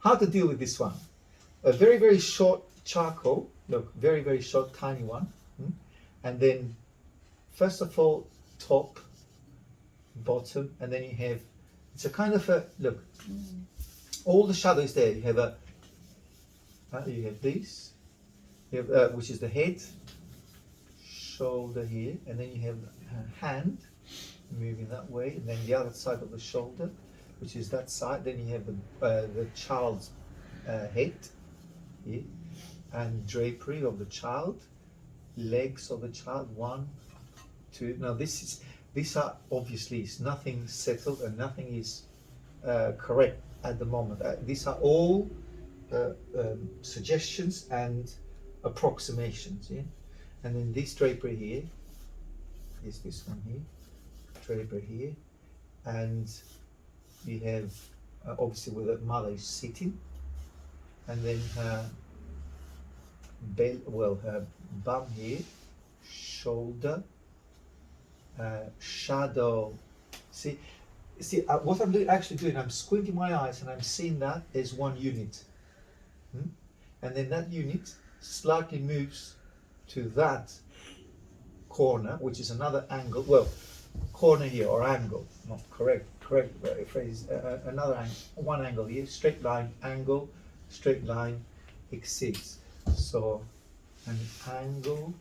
how to deal with this one? A very, very short charcoal, look, very, very short, tiny one. And then, first of all, top, bottom, and then you have, it's a kind of a, look, all the shadow is there. You have this, you have, which is the head, shoulder here, and then you have a hand moving that way, and then the other side of the shoulder, which is that side. Then you have the child's head here, and drapery of the child, legs of the child, 1, 2. Now these are obviously, it's nothing settled and nothing is correct at the moment. These are all suggestions and approximations, yeah. And then this drapery here is this one here, drapery here, and you have obviously where the mother is sitting, and then her her bum here, shoulder, shadow. See, what I'm actually doing, I'm squinting my eyes and I'm seeing that as one unit. And then that unit slightly moves to that corner, which is another angle. Well, corner here, or angle, not correct phrase, another angle, one angle here, straight line, angle, straight line, exceeds. So an angle,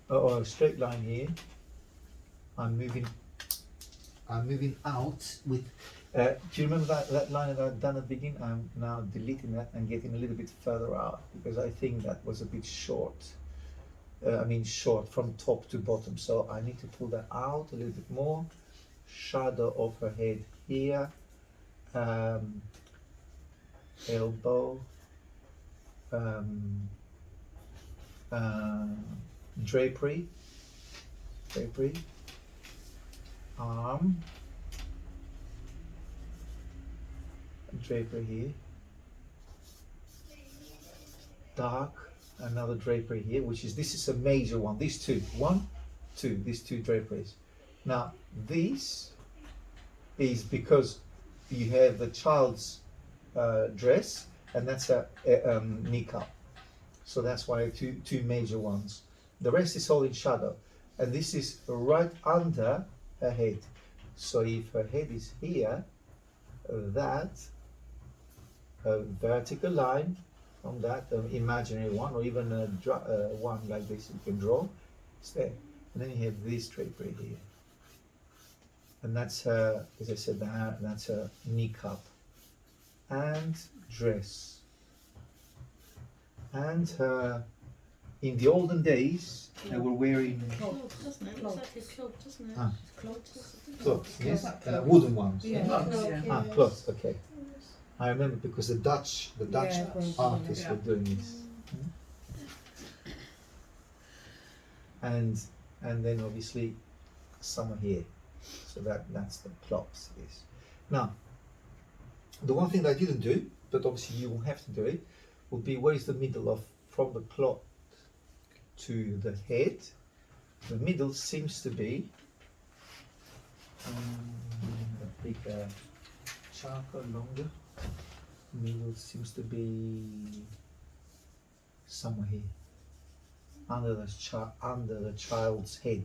or a straight line here, I'm moving out with, do you remember that line that I've done at the beginning? I'm now deleting that and getting a little bit further out, because I think that was a bit short. Short from top to bottom. So I need to pull that out a little bit more. Shadow of her head here. Elbow. Drapery. Arm. Drapery here. Dark. Another drapery here, this is a major one. These two, 1, 2, these two draperies. Now this is because you have the child's dress, and that's a niqab. So that's why two major ones. The rest is all in shadow, and this is right under her head. So if her head is here, that vertical line from that imaginary one, or even a one like this you can draw, it's there. And then you have this drapery here, and that's her, as I said, that's her niqab and dress. And her, in the olden days, they were wearing Cloth, doesn't it? Looks like a cloth, doesn't it? cloths, yes, wooden ones. Yeah. Cloths, okay. I remember because the Dutch artists were doing this. And then obviously some are here. So that's the cloths. Yes. Now, the one thing that I didn't do, but obviously you will have to do it, would be where is the middle of from the cloth to the head. The middle seems to be a bigger charcoal, longer. Middle seems to be somewhere here, under the child's head.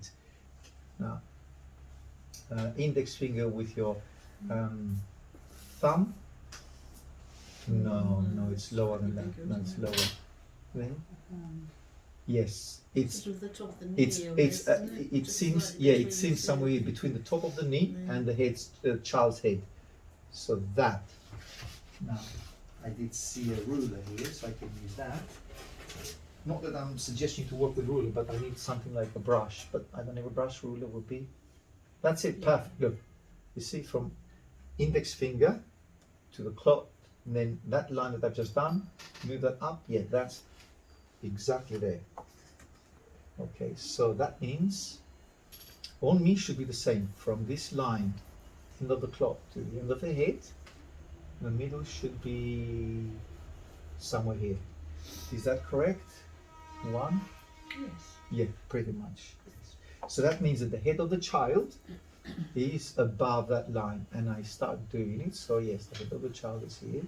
Now, index finger with your thumb. No, it's lower than that. No, it's lower. Then, yes, it's Sort of the top of the knee, it seems, yeah, it seems somewhere between the top of the knee and the child's head. So that. Now, I did see a ruler here, so I can use that. Not that I'm suggesting to work with ruler, but I need something like a brush. But I don't have a brush. Ruler would be. That's it. Perfect. Look, you see, from index finger to the cloth, and then that line that I've just done, move that up. Yeah, that's exactly there. Okay, so that means on me should be the same from this line, end of the cloth to the end of the head. The middle should be somewhere here. Is that correct? One? Yes. Yeah, pretty much. So that means that the head of the child is above that line, and I start doing it. So yes, the head of the child is here.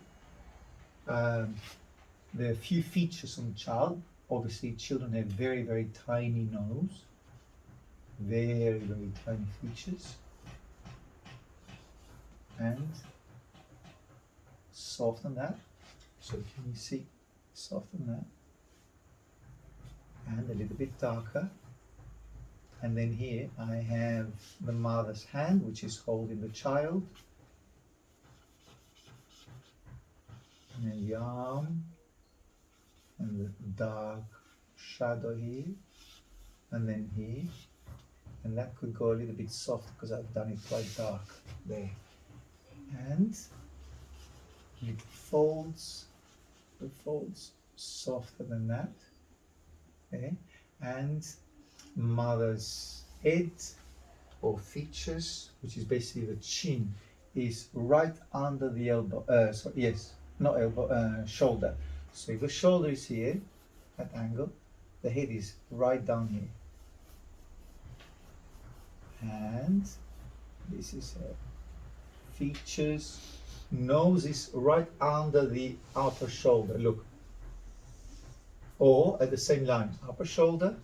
there are a few features on the child. Obviously, children have very, very tiny nose, very, very tiny features, and soften that. So can you see? Soften that, and a little bit darker. And then here I have the mother's hand, which is holding the child. And then the arm, and the dark shadow here, and then here. And that could go a little bit soft because I've done it quite dark there. And little folds, the folds softer than that. Okay. And mother's head or features, which is basically the chin, is right under the elbow. Not elbow, shoulder. So if the shoulder is here at angle, the head is right down here. And this is features. Nose is right under the upper shoulder. Look. Or at the same line, upper shoulder,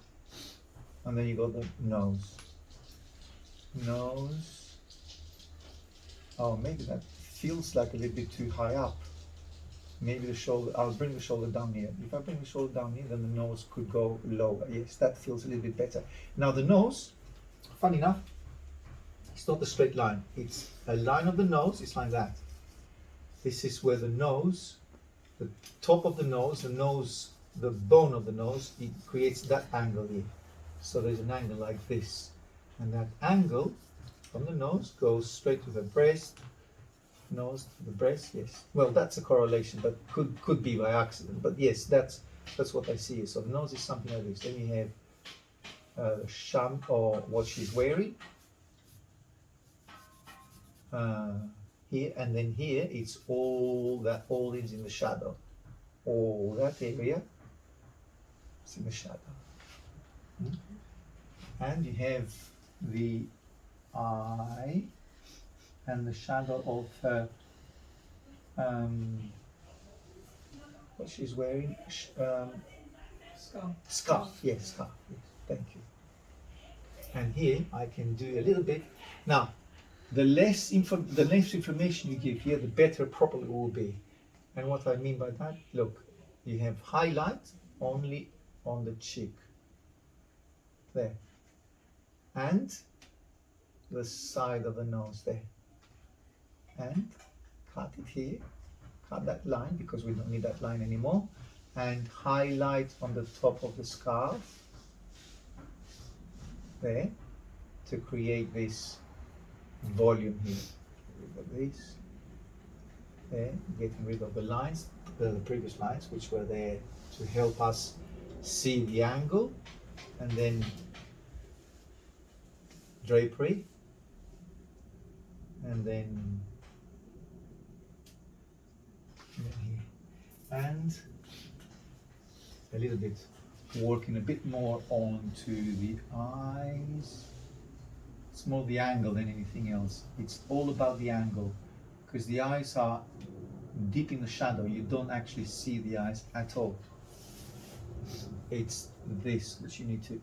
and then you got the nose. Nose. Oh, maybe that feels like a little bit too high up. Maybe the shoulder, I'll bring the shoulder down here. If I bring the shoulder down here, then the nose could go lower. Yes, that feels a little bit better. Now the nose, funny enough, it's not a straight line. It's a line of the nose, it's like that. This is where the nose, the top of the nose, the bone of the nose, it creates that angle here. So there's an angle like this. And that angle from the nose goes straight to the breast, nose to the breast, yes. Well, that's a correlation, but could be by accident. But yes, that's what I see. So the nose is something like this. Then you have sham, or what she's wearing. Here, and then here, it's all is in the shadow. All that area is in the shadow. And you have the eye and the shadow of her, what she's wearing, scarf, yes, scarf, yes, thank you. And here I can do a little bit. Now, the less information you give here, the better properly it will be. And what I mean by that, look, you have highlight only on the cheek, there, and the side of the nose there, and cut it here, cut that line because we don't need that line anymore, and highlight on the top of the scarf there to create this volume here. Get rid of this there, getting rid of the lines, the previous lines which were there to help us see the angle, and then drapery, and then here, and a little bit working a bit more onto the eyes. It's more the angle than anything else. It's all about the angle, because the eyes are deep in the shadow. You don't actually see the eyes at all. It's this which you need to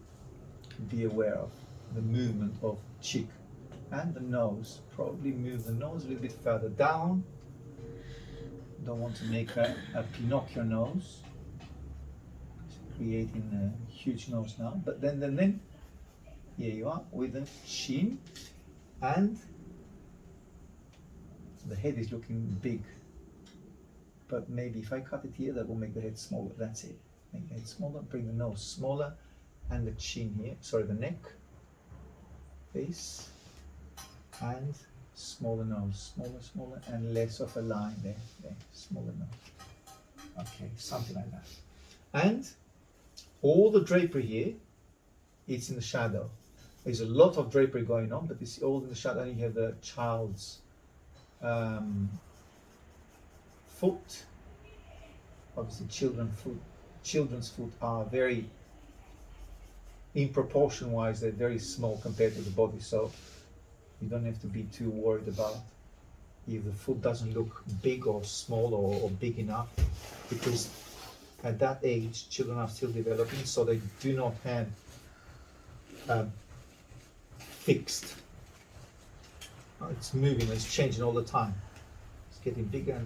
be aware of, the movement of cheek and the nose. Probably move the nose a little bit further down. Don't want to make a Pinocchio nose, creating a huge nose now. But then here you are with the chin, and the head is looking big. But maybe if I cut it here, that will make the head smaller. That's it. Make the head smaller, bring the nose smaller, and the chin here, sorry, the neck, this, and smaller nose, smaller, and less of a line there, smaller nose. Okay, something like that. And all the drapery here, it's in the shadow. There's a lot of drapery going on, but it's all in the shadow. And you have the child's foot. Obviously, children's foot are very, in proportion wise, they're very small compared to the body. So you don't have to be too worried about if the foot doesn't look big or small or big enough, because at that age children are still developing, so they do not have fixed. It's moving, it's changing all the time. It's getting bigger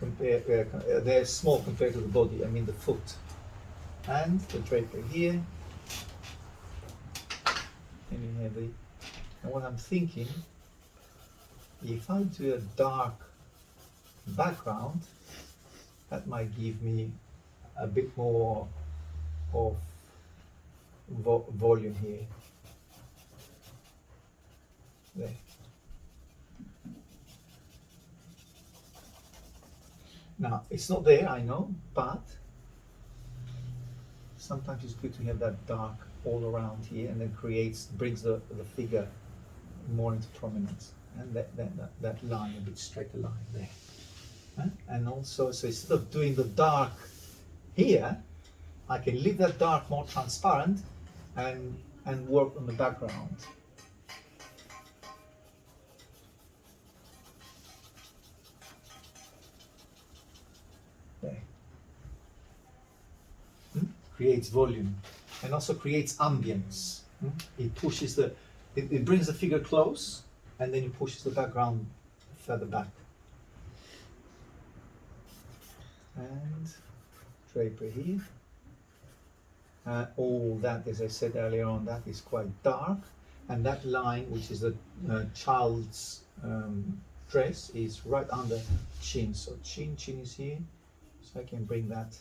and they're small compared to the body, I mean the foot. And the drapery here. And you have the, and what I'm thinking, if I do a dark background, that might give me a bit more of volume here. There. Now, it's not there, I know, but sometimes it's good to have that dark all around here, and then brings the figure more into prominence, and that line, a bit straighter line there. And also, so instead of doing the dark here, I can leave that dark more transparent and work on the background. There. Creates volume and also creates ambience. It pushes it brings the figure close, and then it pushes the background further back. And drapery here. All that, as I said earlier on, that is quite dark, and that line, which is the child's dress, is right under chin. So chin is here, so I can bring that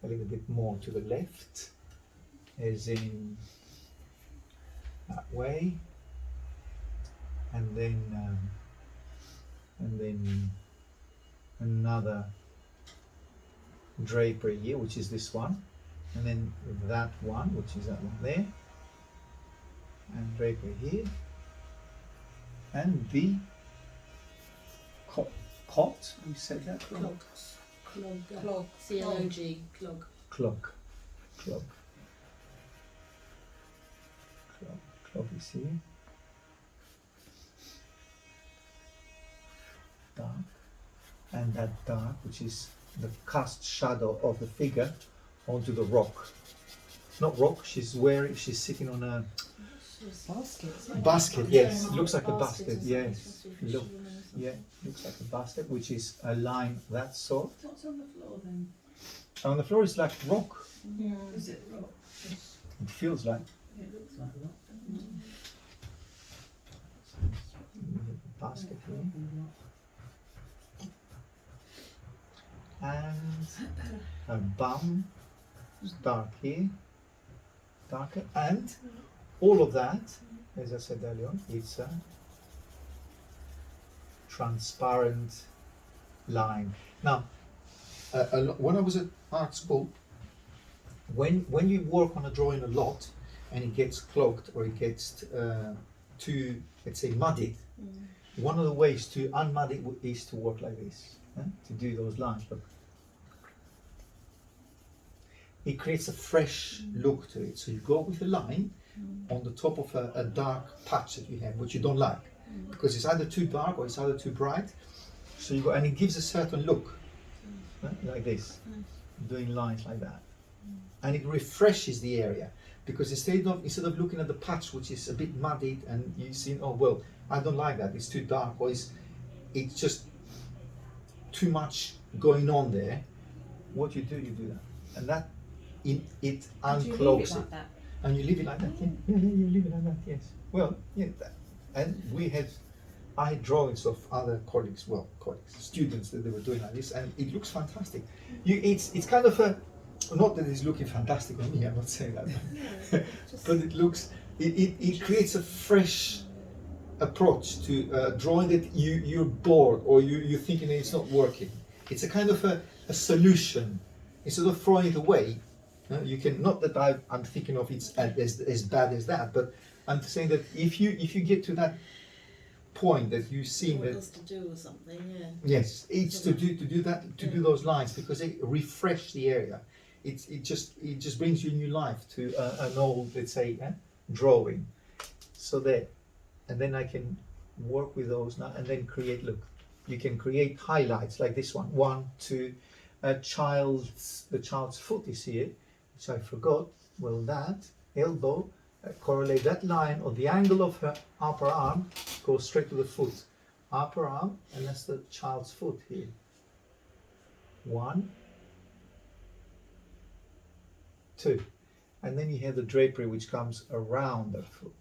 a little bit more to the left, as in that way, and then another drapery here, which is this one, and then that one, which is that one there, and drapery here, and the cot, we said that? Clog. C-L-O-G. Clog. Clog is here. Dark. And that dark, which is the cast shadow of the figure onto the rock. Not rock, she's sitting on a basket, yes. It looks like a basket, yes. Looks like a basket, which is a line that sort. What's on the floor then? On the floor is like rock. Yeah. Is it rock? It feels like. It looks like rock. Basket here. And her bum is dark here, darker, and all of that, as I said earlier on, it's a transparent line. Now, when I was at art school, when you work on a drawing a lot and it gets clogged or it gets too, let's say, muddied, one of the ways to unmud it is to work like this, to do those lines. But it creates a fresh look to it. So you go with a line on the top of a dark patch that you have, which you don't like, because it's either too dark or it's either too bright. So you go, and it gives a certain look, like this, doing lines like that, and it refreshes the area, because instead of looking at the patch which is a bit muddied and you see, oh well, I don't like that, it's too dark, or it's just too much going on there. What you do that, and that it uncloaks it. And you leave it like that? Yeah, you leave it like that, yes. Well, yeah, and I had drawings of other colleagues, students that they were doing like this, and it looks fantastic. It's kind of a, not that it's looking fantastic on me, I'm not saying that, but it creates a fresh approach to drawing that you're bored, or you're thinking that it's not working. It's a kind of a solution. Instead of throwing it away, you can, not that I'm thinking of it's as bad as that, but I'm saying that if you get to that point that you see that has to do with something, yeah. Yes, it's to do that, to do those lines, because they refresh the area. It just brings you new life to an old, let's say, drawing. So there, and then I can work with those now, and then create. Look, you can create highlights like this one. 1, 2. The child's foot is here, which I forgot. Well, that elbow, correlate that line, or the angle of her upper arm goes straight to the foot. Upper arm, and that's the child's foot here. 1, 2. And then you have the drapery which comes around that foot.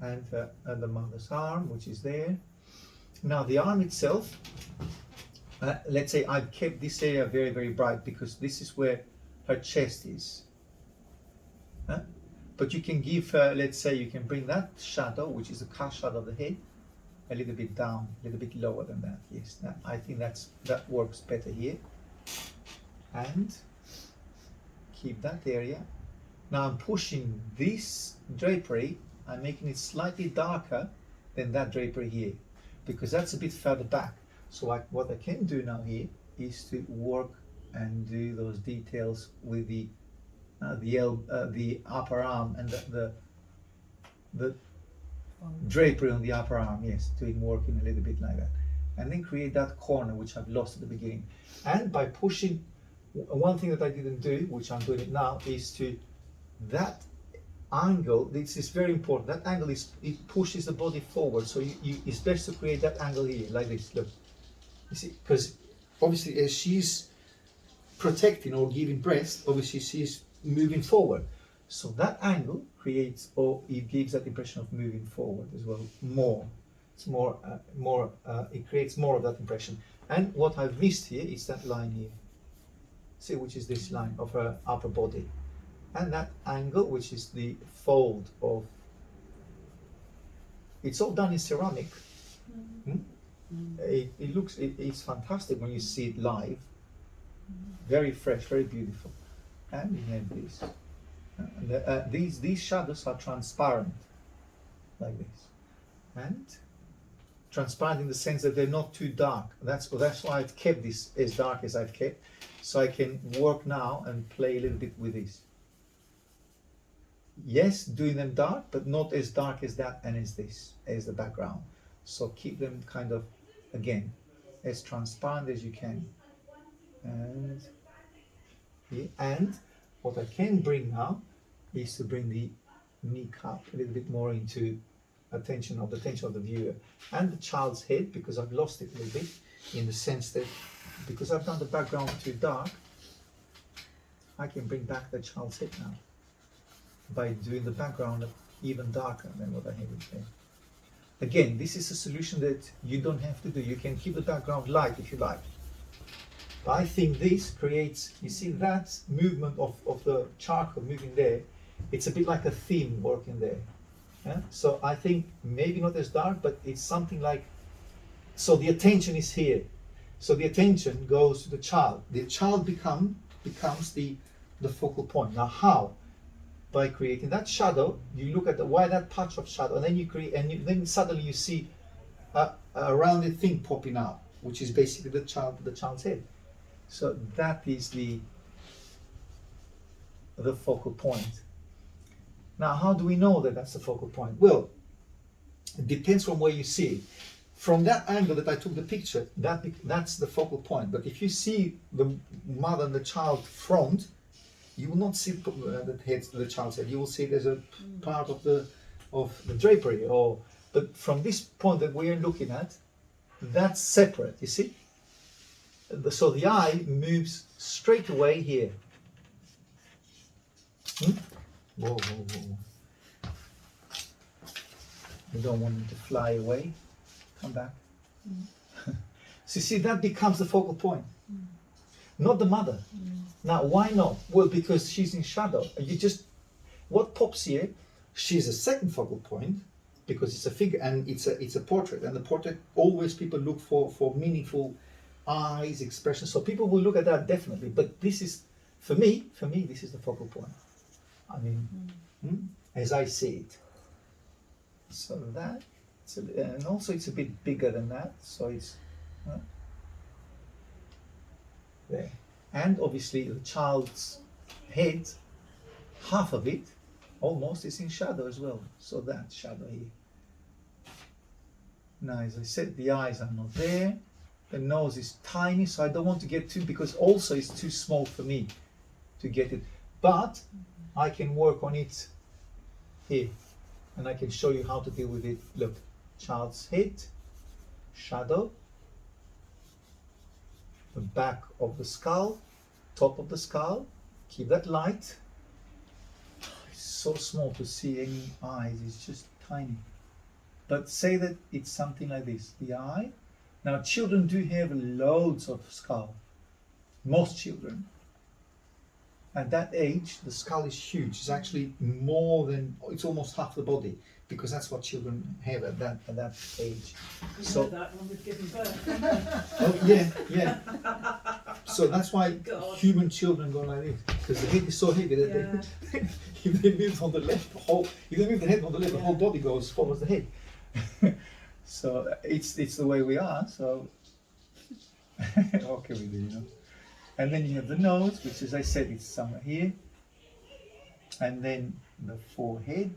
And the mother's arm, which is there. Now the arm itself, let's say I've kept this area very, very bright because this is where her chest is. But you can give her, let's say you can bring that shadow, which is the cast shadow of the head, a little bit down, a little bit lower than that. Yes, I think that works better here. And keep that area. Now I'm pushing this drapery, I'm making it slightly darker than that drapery here, because that's a bit further back. So what I can do now here is to work and do those details with the upper arm and the drapery on the upper arm. Yes, doing working a little bit like that, and then create that corner which I've lost at the beginning. And by pushing, one thing that I didn't do, which I'm doing it now, is to that angle. This is very important. That angle it pushes the body forward. So it's best to create that angle here, like this. Look, you see, because obviously as she's protecting or giving breast, obviously she's moving forward. So that angle creates, or it gives that impression of moving forward as well. It's more. It creates more of that impression. And what I've missed here is that line here. See, which is this line of her upper body. And that angle, which is the fold of, it's all done in ceramic. It's fantastic when you see it live. Very fresh, very beautiful. And you have this. And these shadows are transparent, like this. And transparent in the sense that they're not too dark. That's why I've kept this as dark as I've kept, so I can work now and play a little bit with this. Yes, doing them dark, but not as dark as that and as this, as the background. So keep them kind of, again, as transparent as you can. And what I can bring now is to bring the kneecap a little bit more into the attention of the viewer, and the child's head, because I've lost it a little bit, in the sense that because I've done the background too dark, I can bring back the child's head now by doing the background even darker than what I have it there. Again, this is a solution that you don't have to do. You can keep the background light if you like. But I think this creates, you see that movement of the charcoal moving there, it's a bit like a theme working there. Yeah? So I think maybe not as dark, but it's something like, so the attention is here. So the attention goes to the child. The child becomes the focal point. Now how? By creating that shadow, you look at why that patch of shadow, and then you create, and then suddenly you see a rounded thing popping out, which is basically the child's head. So that is the focal point. Now, how do we know that that's the focal point? Well, it depends from where you see it. From that angle that I took the picture, that's the focal point. But if you see the mother and the child front, you will not see the child's head. You will see it as a part of the drapery. But from this point that we are looking at, that's separate. You see. So the eye moves straight away here. Whoa. You don't want them to fly away. Come back. So you see, that becomes the focal point. Not the mother. Now, why not? Well, because she's in shadow. What pops here, she's a second focal point, because it's a figure and it's a portrait. And the portrait, always people look for meaningful eyes, expression. So people will look at that definitely. But this is, for me, this is the focal point. I mean, as I see it. So that, and also it's a bit bigger than that. So it's there. And obviously the child's head, half of it, almost is in shadow as well. So that shadow here. Now, as I said, the eyes are not there. The nose is tiny, so I don't want to get too, because also it's too small for me to get it. But I can work on it here, and I can show you how to deal with it. Look, child's head, shadow, the back of the skull, top of the skull. Keep that light. It's so small to see any eyes, it's just tiny. But say that it's something like this, the eye. Now children do have loads of skull, most children. At that age, the skull is huge. It's actually more than, it's almost half the body, because that's what children have at that age. We So, know that when we've given birth. oh yeah, yeah. So that's why God. human children go like this, because the head is so heavy that Yeah. if they move on the left, if they move the head on the left, the whole body follows the head. So it's the way we are. So what can we do, you know? And then you have the nose, which, as I said, it's somewhere here, and then the forehead.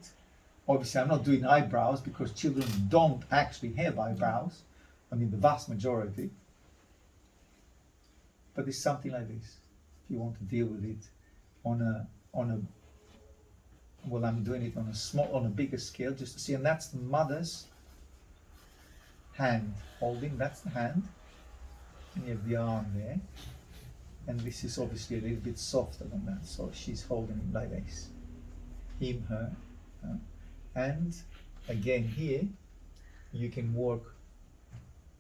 Obviously, I'm not doing eyebrows because children don't actually have eyebrows. I mean, the vast majority. But it's something like this. If you want to deal with it on a well, I'm doing it on a bigger scale just to see, and that's the mother's hand holding. That's the hand, and you have the arm there, and this is obviously a little bit softer than that. So she's holding it like this. Him, her, and again here, you can work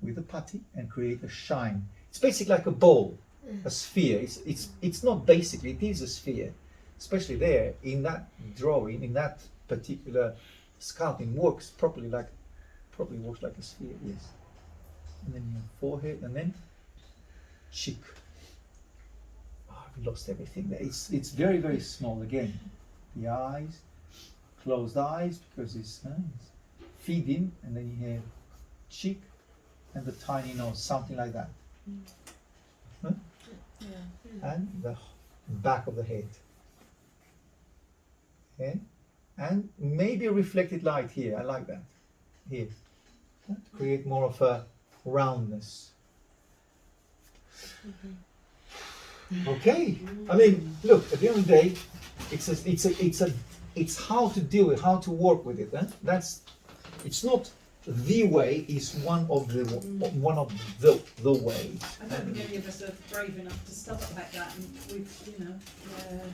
with a putty and create a shine. It's basically like a ball, a sphere. It's not basically, it is a sphere, especially there in that drawing, in that particular sculpting works probably works like a sphere, yes. And then your forehead, and then cheek. Oh, I've lost everything there. It's very, very small again. The eyes, closed eyes, because it's feeding, and then you have cheek and the tiny nose, something like that. Huh? Yeah. And the back of the head. Okay? And maybe a reflected light here, I like that. Here. To create more of a roundness. Okay. I mean, look, at the end of the day, it's how to deal with, how to work with it. It's not the way, is one of the ways. I don't think any of us are brave enough to start like that, and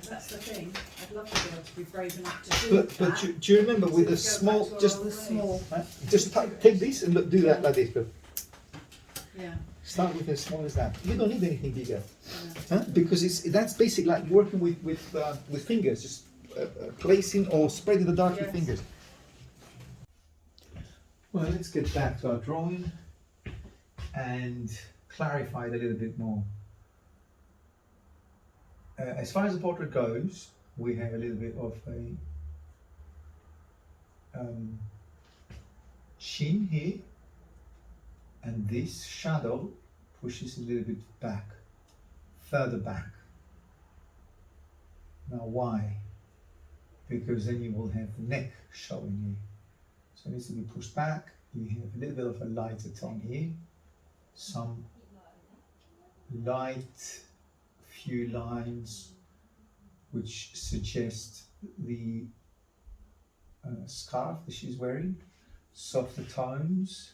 that's the thing. I'd love to be able to be brave enough to do that. But do you remember with a small, just take this and do that like this. But Yeah. start with as small as that. You don't need anything bigger, because that's basically like working with fingers, just placing or spreading the dark with fingers. Well, let's get back to our drawing and clarify it a little bit more. As far as the portrait goes, we have a little bit of a chin here, and this shadow pushes a little bit back, further back. Now why? Because then you will have the neck showing here. So it needs to be pushed back. You have a little bit of a lighter tone here, some light few lines which suggest the scarf that she's wearing, softer tones.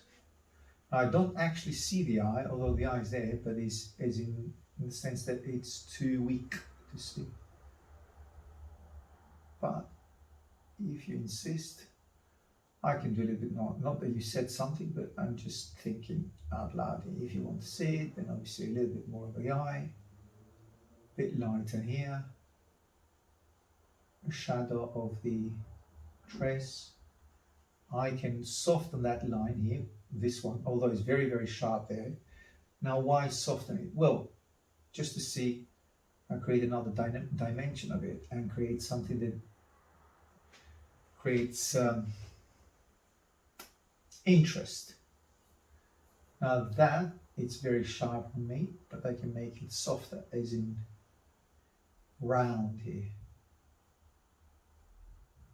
I don't actually see the eye, although the eye is there, but is in the sense that it's too weak to see. But if you insist, I can do a little bit more. Not that you said something, but I'm just thinking out loud. If you want to see it, then obviously a little bit more of the eye, a bit lighter here, a shadow of the dress. I can soften that line here, this one, although it's very, very sharp there. Now, why soften it? Well, just to see and create another dimension of it and create something that creates interest. Now that, it's very sharp on me, but I can make it softer, as in round here.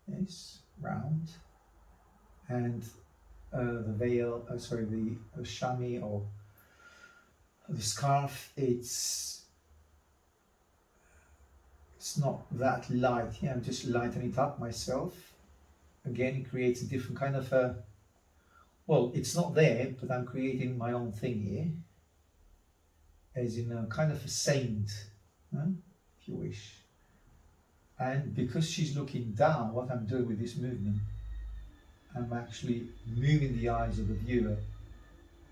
Yes, round. And the veil, the chamois or the scarf, it's not that light here. I'm just lightening it up myself. Again, it creates a different kind of a, well, it's not there, but I'm creating my own thing here, as in a kind of a saint, if you wish. And because she's looking down, what I'm doing with this movement, I'm actually moving the eyes of the viewer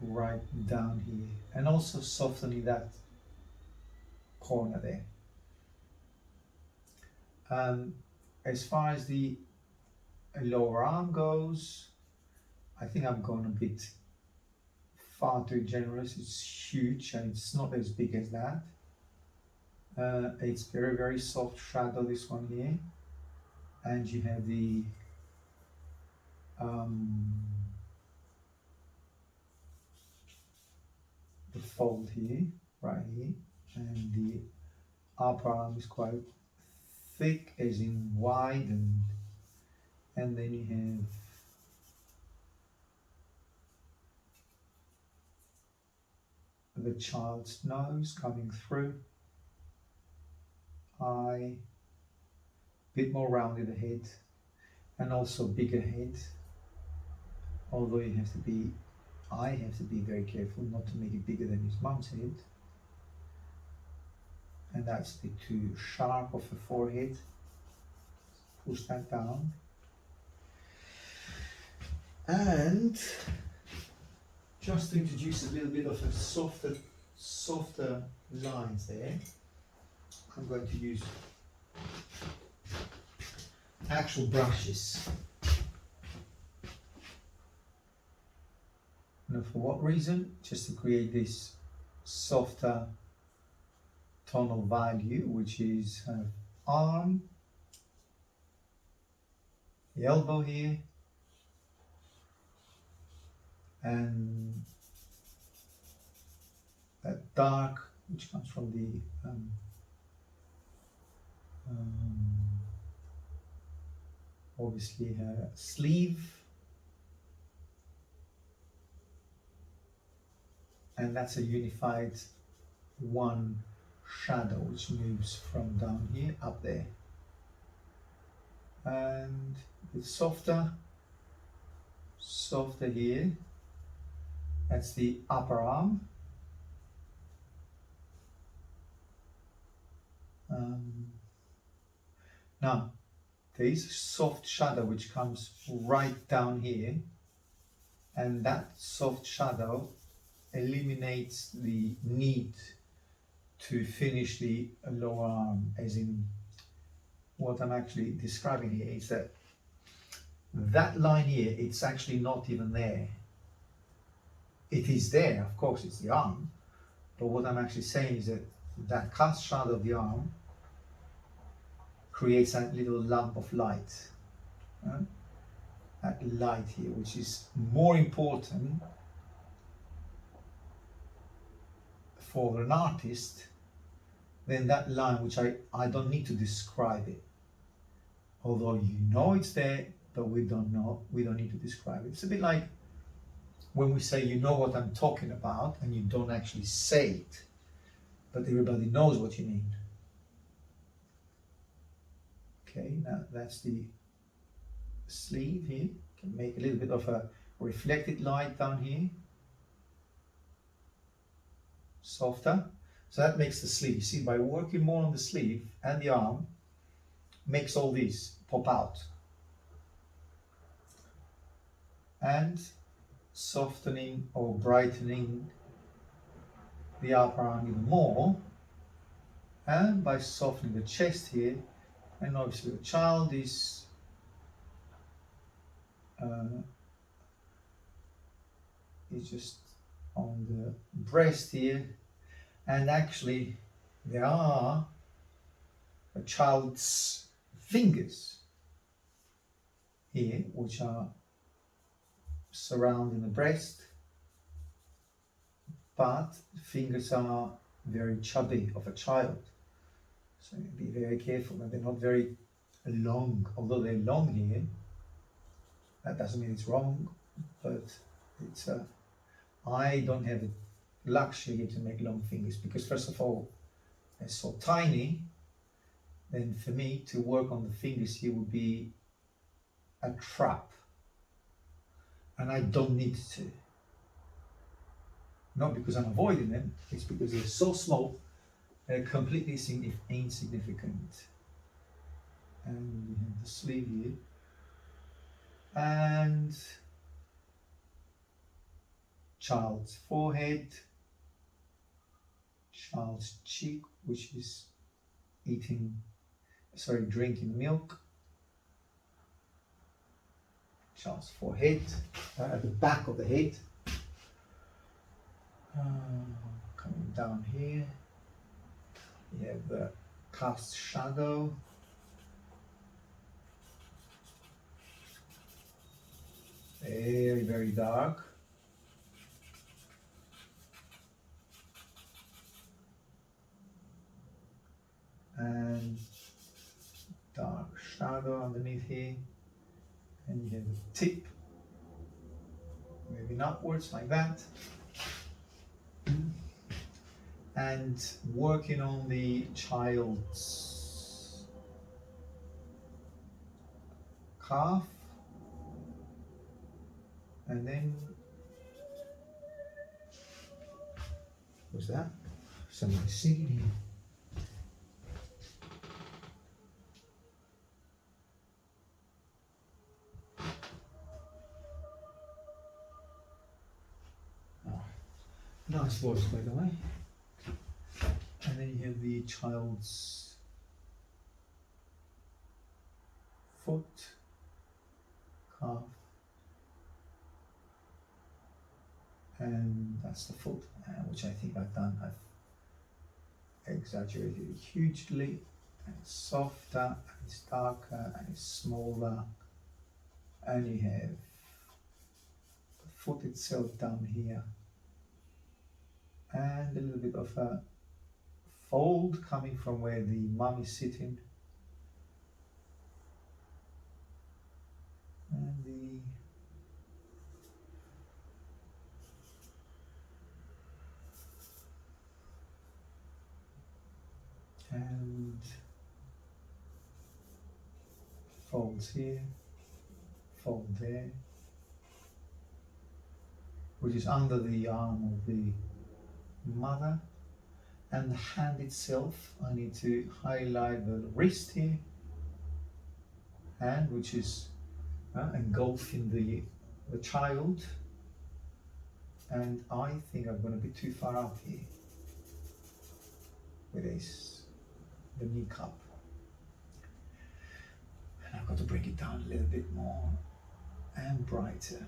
right down here, and also softening that corner there. As far as the lower arm goes, I think I'm going a bit far too generous. It's huge and it's not as big as that. It's very, very soft shadow, this one here. And you have the fold here, right here, and the upper arm is quite thick, as in wide, and then you have the child's nose coming through, eye, bit more rounded head, and also bigger head. Although you have to be, I have to be very careful not to make it bigger than his mum's head. And that's a bit too sharp of a forehead. Push that down. And just to introduce a little bit of a softer lines there, I'm going to use actual brushes. Now, for what reason? Just to create this softer tonal value, which is arm, the elbow here, and that dark, which comes from the obviously her sleeve, and that's a unified one shadow which moves from down here up there, and it's softer here. That's the upper arm. Now there is a soft shadow which comes right down here, and that soft shadow eliminates the need to finish the lower arm, as in what I'm actually describing here is that line here, it's actually not even there. It is there, of course, it's the arm, but what I'm actually saying is that cast shadow of the arm creates that little lump of light, that light here, which is more important for an artist than that line, which I don't need to describe it. Although you know it's there, but we don't need to describe it. It's a bit like when we say you know what I'm talking about and you don't actually say it, but everybody knows what you mean. Okay, now that's the sleeve here. Can make a little bit of a reflected light down here. Softer. So that makes the sleeve. See, by working more on the sleeve and the arm, makes all these pop out. And softening or brightening the upper arm even more, and by softening the chest here, and obviously the child is just on the breast here, and actually there are a child's fingers here which are surrounding the breast, but the fingers are very chubby of a child, so be very careful that they're not very long, although they're long here, that doesn't mean it's wrong, but it's I don't have the luxury to make long fingers because first of all, they're so tiny. Then for me to work on the fingers here would be a trap, and I don't need to. Not because I'm avoiding them, it's because they're so small, they're completely insignificant. And we have the sleeve here, and child's forehead, child's cheek, which is drinking milk, child's forehead, at the back of the head, coming down here, you have the cast shadow, very, very dark. And dark shadow underneath here, and you have the tip moving upwards like that, and working on the child's calf, and then what's that? Somebody singing here. Nice voice, by the way. And then you have the child's foot, calf, and that's the foot, which I think I've done. I've exaggerated it hugely, and it's softer, and it's darker, and it's smaller, and you have the foot itself down here, and a little bit of a fold coming from where the mum is sitting, and folds here, fold there, which is under the arm of the mother. And the hand itself, I need to highlight the wrist here, hand which is engulfing the child, and I think I'm going to be too far out here with the kneecap, and I've got to bring it down a little bit more and brighter,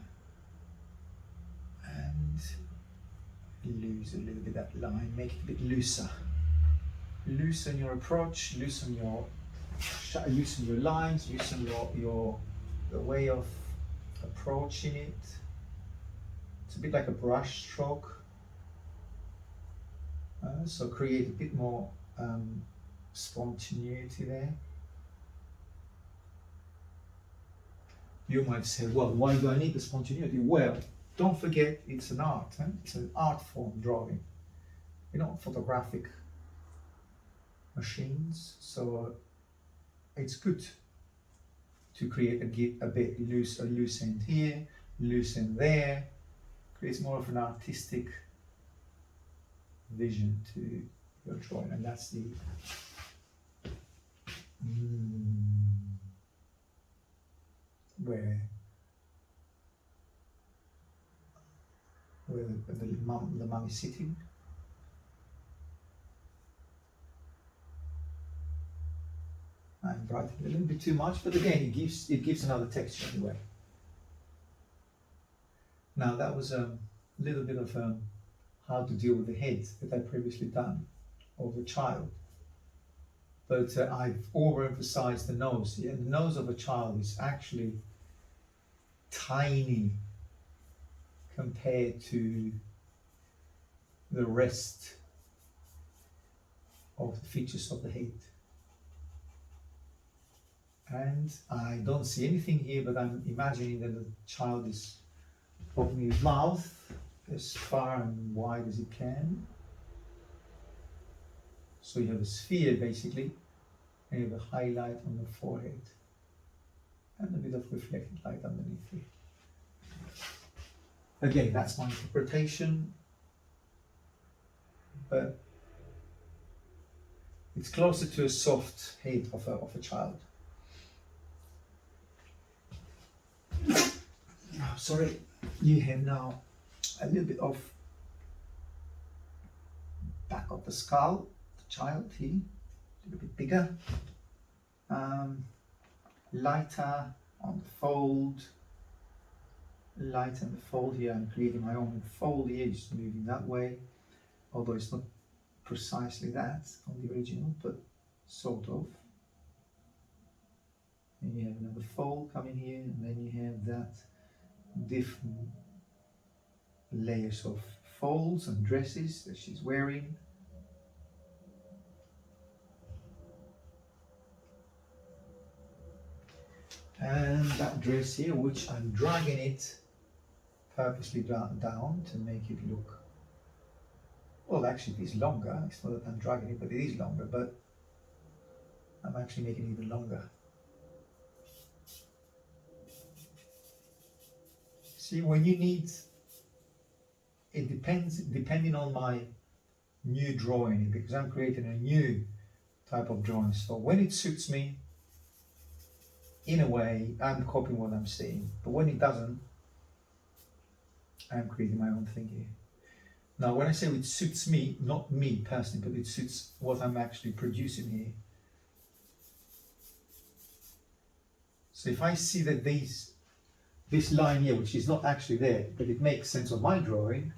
and lose a little bit that line, make it a bit looser. Loosen your approach, loosen your lines, loosen the way of approaching it. It's a bit like a brush stroke. So create a bit more spontaneity there. You might say, well, why do I need the spontaneity? Well, don't forget, it's an art. It's an art form, drawing. You're not photographic machines, so it's good to create a bit loose end here, loose end there. Creates more of an artistic vision to your drawing, and that's the where the mum is sitting. I'm brightening a little bit too much, but again, it gives another texture anyway. Now that was a little bit of how to deal with the head that I previously done of the child, but I've overemphasized the nose. Yeah, the nose of a child is actually tiny compared to the rest of the features of the head. And I don't see anything here, but I'm imagining that the child is opening his mouth as far and wide as he can. So you have a sphere basically, and you have a highlight on the forehead, and a bit of reflected light underneath here. Again, that's my interpretation, but it's closer to a soft head of a child. Oh, sorry, you have now a little bit of back of the skull, the child here, a little bit bigger, lighter on the fold, light on the fold here. I'm creating my own fold here, just moving that way, although it's not precisely that on the original, but sort of. And you have another fold coming here, and then you have that different layers of folds and dresses that she's wearing. And that dress here, which I'm dragging it purposely down to make it look, well, actually it is longer. It's not that I'm dragging it, but it is longer, but I'm actually making it even longer. See, when you need, it depends, depending on my new drawing, because I'm creating a new type of drawing. So when it suits me, in a way, I'm copying what I'm seeing. But when it doesn't, I'm creating my own thing here. Now, when I say it suits me, not me personally, but it suits what I'm actually producing here. So if I see that this line here, which is not actually there, but it makes sense of my drawing,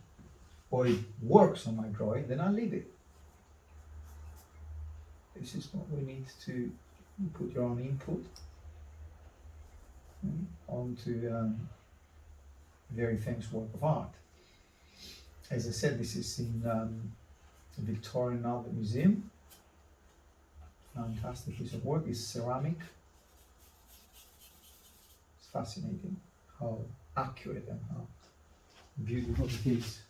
or it works on my drawing, then I'll leave it. This is what we need to put your own input onto very famous work of art. As I said, this is in the Victorian Albert Museum. Fantastic piece of work. It's ceramic. It's fascinating how accurate and how beautiful it is.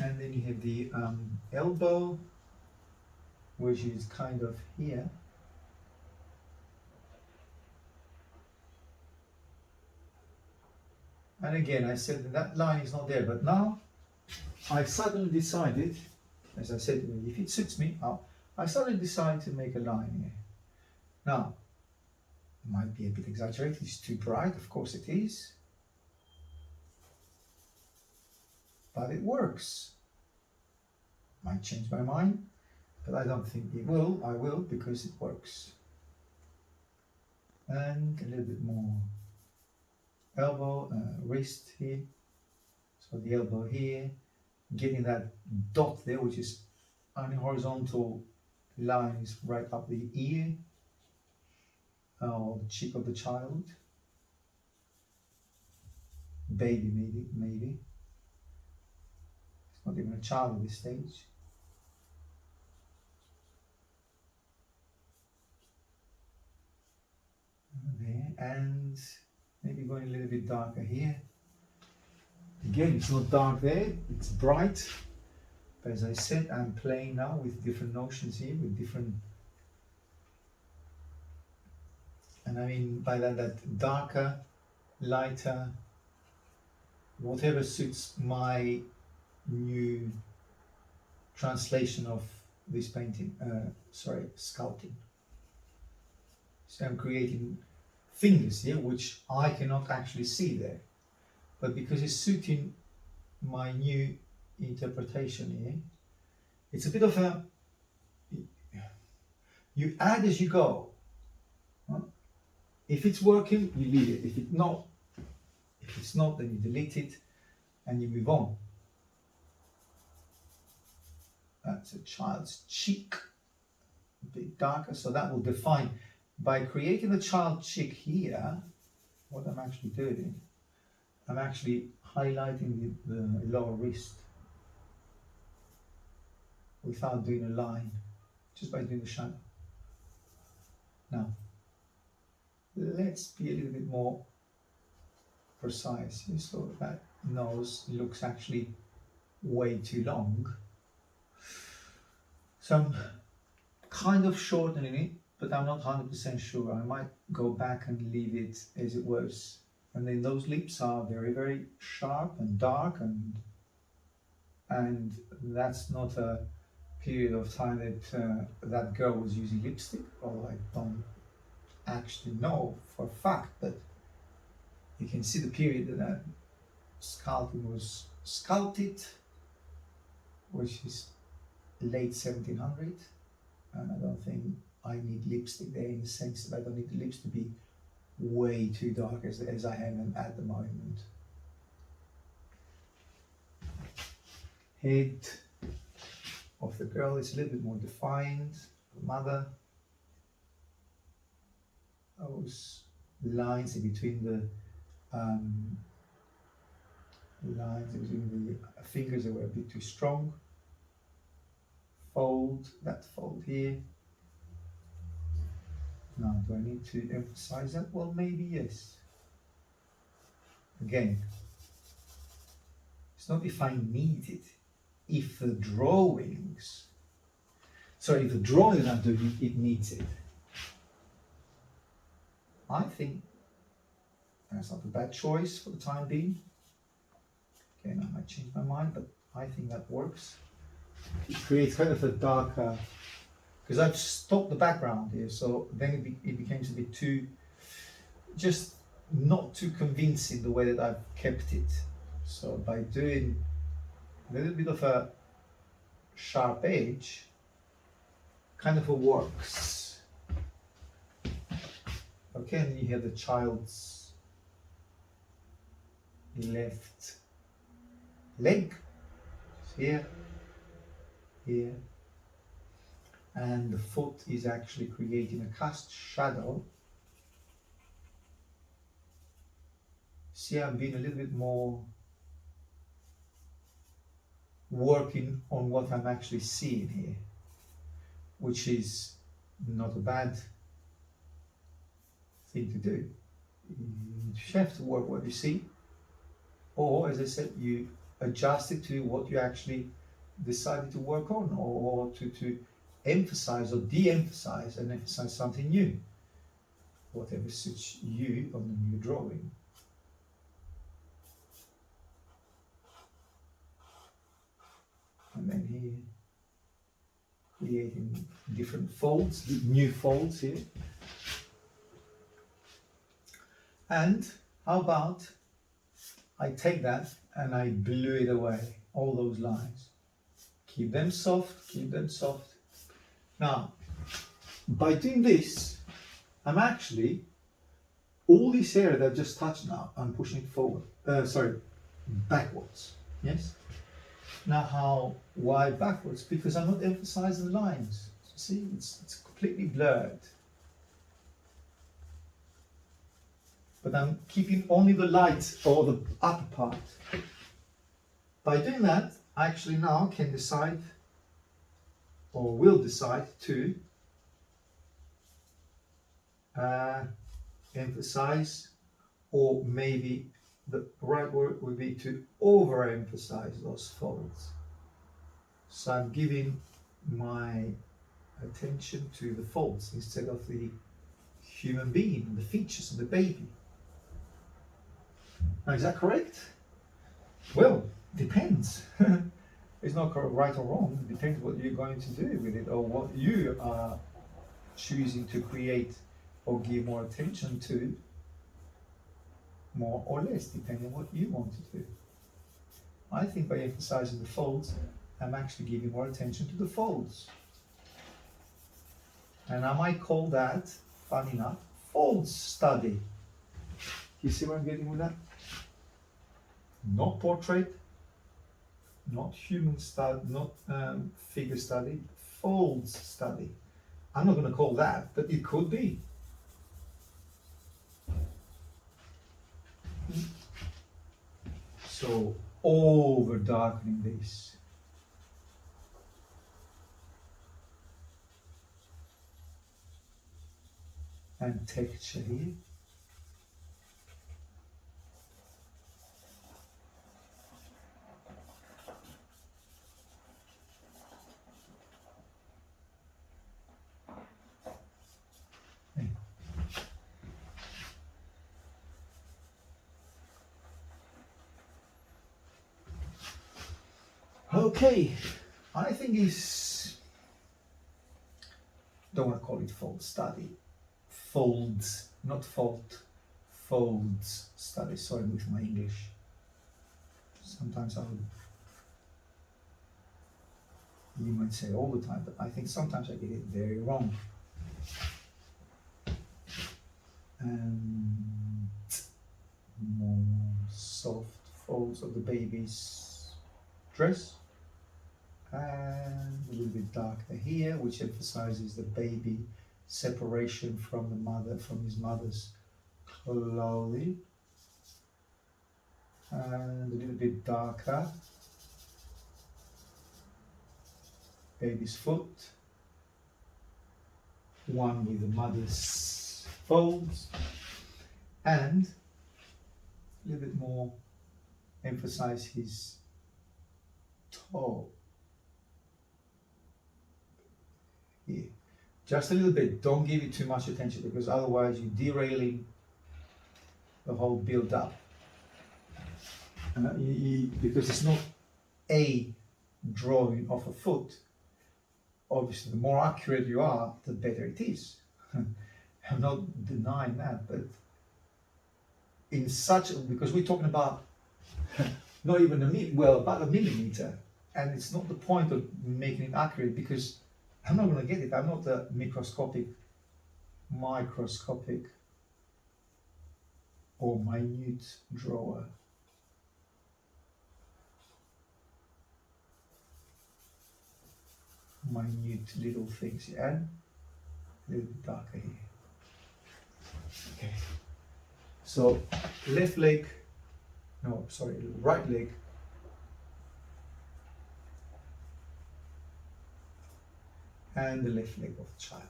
And then you have the elbow, which is kind of here. And again, I said that line is not there, but now I suddenly decided, as I said, if it suits me, I suddenly decided to make a line here. Now, it might be a bit exaggerated, it's too bright, of course it is, but it works. Might change my mind, but I don't think it will. I will, because it works. And a little bit more elbow, wrist here. So the elbow here, getting that dot there, which is on horizontal lines right up the ear, or the cheek of the child, baby maybe. It's not even a child at this stage. There, and maybe going a little bit darker here. Again, it's not dark there, it's bright. But as I said, I'm playing now with different notions here, with different, and I mean by that darker, lighter, whatever suits my new translation of this painting, sculpting. So I'm creating things here which I cannot actually see there, but because it's suiting my new interpretation here, it's a bit of a, you add as you go. If it's working, you leave it. If it's not, then you delete it and you move on. That's a child's cheek, a bit darker, so that will define. By creating the child cheek here, what I'm actually doing, I'm actually highlighting the lower wrist without doing a line, just by doing the shadow. Now, let's be a little bit more precise here, so that nose looks actually way too long. So I'm kind of shortening it, but I'm not 100% sure. I might go back and leave it as it was. And then those lips are very, very sharp and dark, and that's not a period of time that that girl was using lipstick. Well, I don't actually know for a fact, but you can see the period that that sculpting was sculpted, which is late 1700, and I don't think I need lipstick there, in the sense that I don't need the lips to be way too dark as I am at the moment. Head of the girl is a little bit more defined. Mother, those lines in between the fingers that were a bit too strong. Fold, that fold here. Now, do I need to emphasize that? Well, maybe yes. Again, it's not if I need it, if the drawings are doing it, needs it. I think that's not a bad choice for the time being. Again, I might change my mind, but I think that works. It creates kind of a darker, because I've stopped the background here, so then it becomes a bit too, just not too convincing the way that I've kept it. So by doing a little bit of a sharp edge, kind of works. Okay, and you have the child's left leg here, here, and the foot is actually creating a cast shadow. See, I'm being a little bit more working on what I'm actually seeing here, which is not a bad thing to do. You have to work what you see, or as I said, you adjust it to what you actually decided to work on, or to emphasize or de-emphasize and emphasize something new, whatever suits you on the new drawing. And then here, creating different folds, new folds here. And how about I take that and I blue it away, all those lines. Keep them soft, keep them soft. Now, by doing this, I'm actually, all this area that I've just touched now, I'm pushing it forward, backwards, yes? Now why backwards? Because I'm not emphasizing the lines. See, it's completely blurred. But I'm keeping only the light or the upper part. By doing that, I actually now can decide, or will decide, to emphasize, or maybe the right word would be to overemphasize those folds. So I'm giving my attention to the folds instead of the human being, the features of the baby. Now, is that correct? Well, depends. It's not right or wrong. It depends what you're going to do with it, or what you are choosing to create or give more attention to, more or less, depending on what you want to do. I think by emphasizing the folds, I'm actually giving more attention to the folds. And I might call that, fun enough, folds study. You see where I'm getting with that? Not portrait, not human study, not figure study, folds study. I'm not going to call that, but it could be. So over darkening this. and texture here. Okay, I think it's, don't want to call it fold study, folds, not fault, folds study. Sorry with my English. Sometimes I would, you might say all the time, but I think sometimes I get it very wrong. And more soft folds of the baby's dress. And a little bit darker here, which emphasizes the baby separation from the mother, from his mother's clothing. And a little bit darker, baby's foot. One with the mother's folds. And a little bit more emphasize his toe. Here. Just a little bit, don't give it too much attention because otherwise you're derailing the whole build up. Because it's not a drawing of a foot. Obviously, the more accurate you are, the better it is. I'm not denying that, but in such, because we're talking about not even about a millimeter, and it's not the point of making it accurate because I'm not going to get it. I'm not a microscopic, or minute drawer. Minute little things, and a little bit darker here. Okay. So right leg. And the left leg of the child.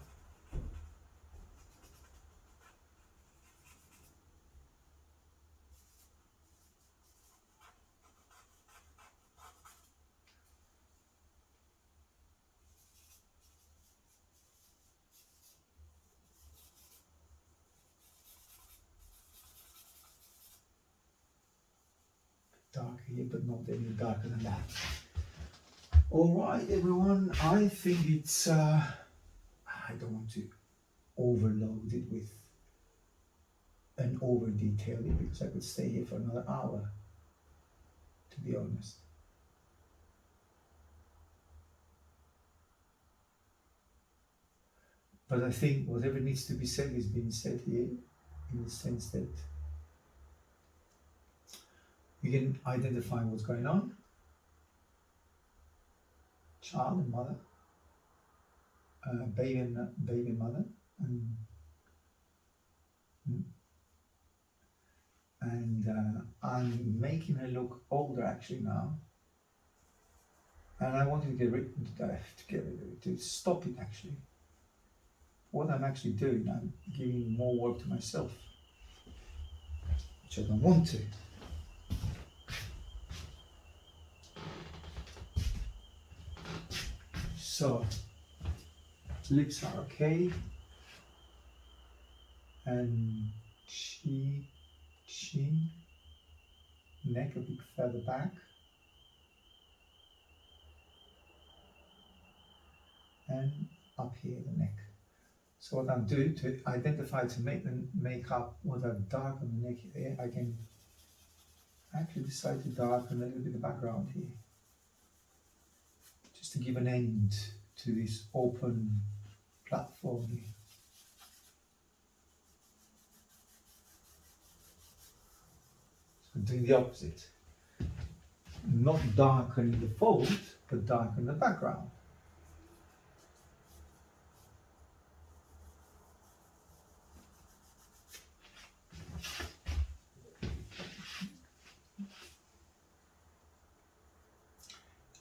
Darker here, but not any darker than that. All right, everyone. I think it's. I don't want to overload it with an over detailing because I could stay here for another hour. To be honest. But I think whatever needs to be said is being said here, in the sense that you can identify what's going on. Child and mother, baby and mother, and I'm making her look older actually now, and I wanted to stop it actually. What I'm actually doing, I'm giving more work to myself, which I don't want to. So, lips are okay, and chin, neck a bit further back, and up here the neck. So what I'm doing to identify, to make up what I've darkened the neck here, I can actually decide to darken a little bit the background here, just to give an end to this open platform here. So I'm doing the opposite. Not darkening the fold, but darken the background.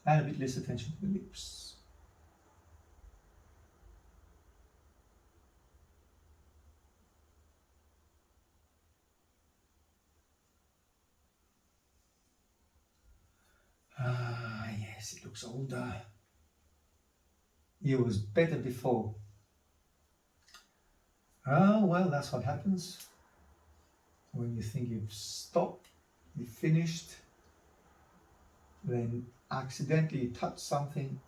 And a bit less attention to the lips. Yes, it looks older. It was better before. Oh, well, that's what happens when you think you've stopped, you've finished, then accidentally you touch something,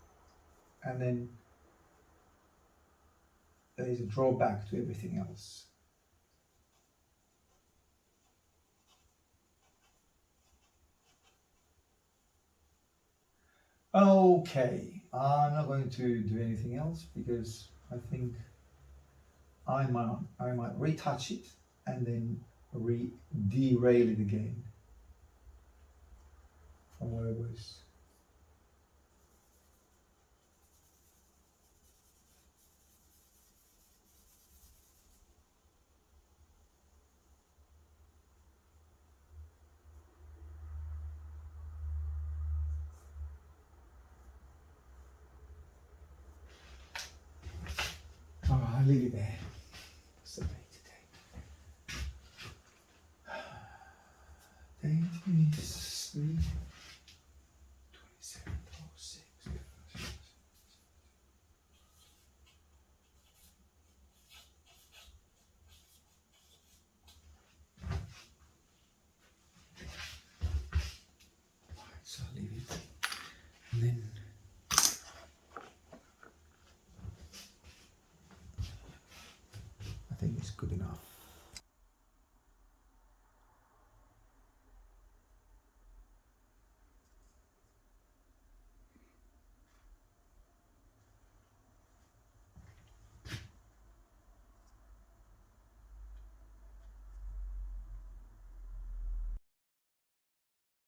and then there is a drawback to everything else. Okay, I'm not going to do anything else because I think I might retouch it and then derail it again from where it was. All right, I'll leave it there. What's the date today? Date is 3.